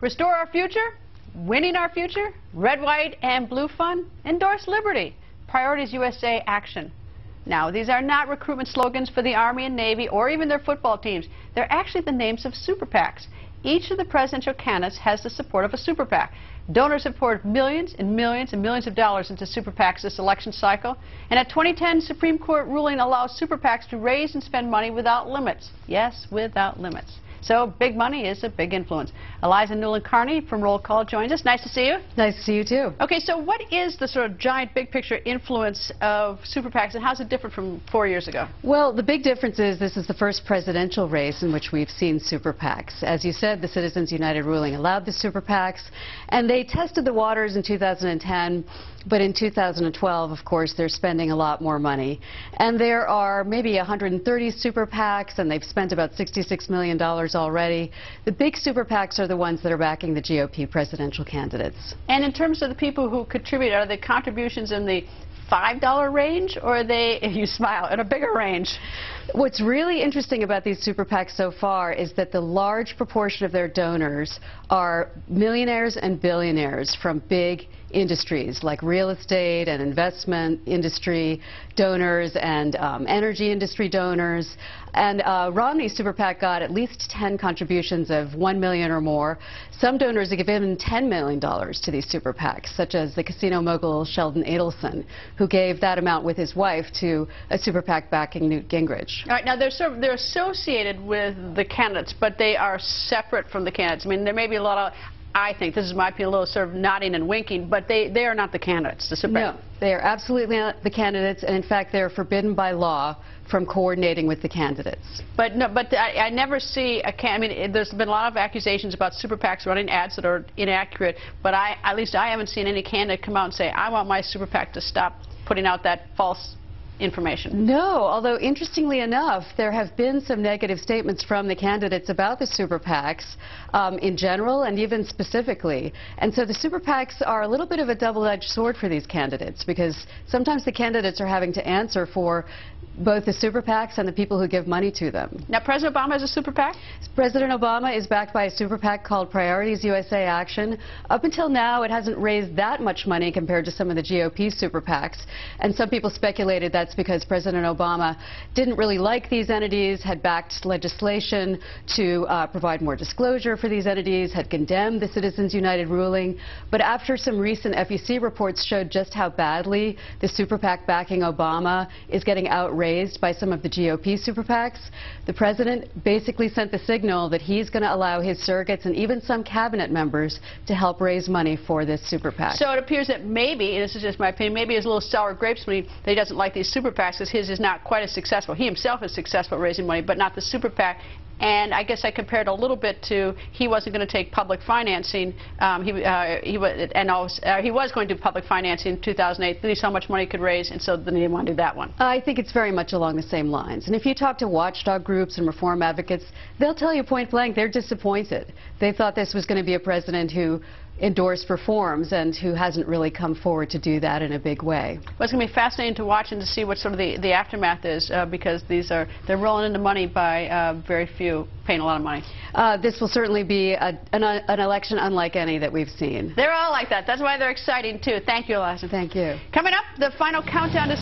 Restore our future, winning our future, red, white, and blue fun, endorse liberty, Priorities USA action. Now, these are not recruitment slogans for the Army and Navy or even their football teams. They're actually the names of super PACs. Each of the presidential candidates has the support of a super PAC. Donors have poured millions and millions and millions of dollars into super PACs this election cycle. And a 2010 Supreme Court ruling allows super PACs to raise and spend money without limits. Yes, without limits. So big money is a big influence. Eliza Newlin Carney from Roll Call joins us. Nice to see you. Nice to see you too. Okay, so what is the sort of giant big picture influence of super PACs and how is it different from 4 years ago? Well, the big difference is this is the first presidential race in which we've seen super PACs. As you said, the Citizens United ruling allowed the super PACs, and they tested the waters in 2010, but in 2012, of course, they're spending a lot more money. And there are maybe 130 super PACs, and they've spent about $66 million already. The big super PACs are the ones that are backing the GOP presidential candidates. And in terms of the people who contribute, are the contributions in the $5 range, or are they, you smile, in a bigger range? What's really interesting about these super PACs so far is that the large proportion of their donors are millionaires and billionaires from big industries like real estate and investment industry donors and energy industry donors. And Romney's super PAC got at least 10 contributions of $1 million or more. Some donors have given $10 million to these super PACs, such as the casino mogul Sheldon Adelson, who gave that amount with his wife to a super PAC backing Newt Gingrich. All right, now they're associated with the candidates, but they are separate from the candidates. I mean, there may be a lot of, I think, this is my opinion, a little sort of nodding and winking, but they are not the candidates, the super PAC. No, they are absolutely not the candidates, and in fact, they're forbidden by law from coordinating with the candidates. But no, but I never see I mean, there's been a lot of accusations about super PACs running ads that are inaccurate, but at least I haven't seen any candidate come out and say, I want my super PAC to stop putting out that false information. No, although interestingly enough, there have been some negative statements from the candidates about the super PACs in general and even specifically. And so the super PACs are a little bit of a double-edged sword for these candidates, because sometimes the candidates are having to answer for both the super PACs and the people who give money to them. Now, President Obama has a super PAC? President Obama is backed by a super PAC called Priorities USA Action. Up until now, it hasn't raised that much money compared to some of the GOP super PACs. And some people speculated that's because President Obama didn't really like these entities, had backed legislation to provide more disclosure for these entities, had condemned the Citizens United ruling. But after some recent FEC reports showed just how badly the super PAC backing Obama is getting outraised by some of the GOP super PACs, the president basically sent the signal that he's going to allow his surrogates and even some cabinet members to help raise money for this super PAC. So it appears that maybe, and this is just my opinion, maybe his little sour grapes when that he doesn't like these super PACs because his is not quite as successful. He himself is successful at raising money, but not the super PAC. And I guess I compared a little bit to he wasn't going to take public financing. He was going to do public financing in 2008. Then he saw how much money he could raise, and so then he didn't want to do that one. I think it's very much along the same lines. And if you talk to watchdog groups and reform advocates, they'll tell you point blank they're disappointed. They thought this was going to be a president who endorsed reforms and who hasn't really come forward to do that in a big way. Well, it's going to be fascinating to watch and to see what sort of the aftermath is because they're rolling into money by very few paying a lot of money. This will certainly be an election unlike any that we've seen. They're all like that. That's why they're exciting too. Thank you, Eliza. Thank you. Coming up, the final countdown to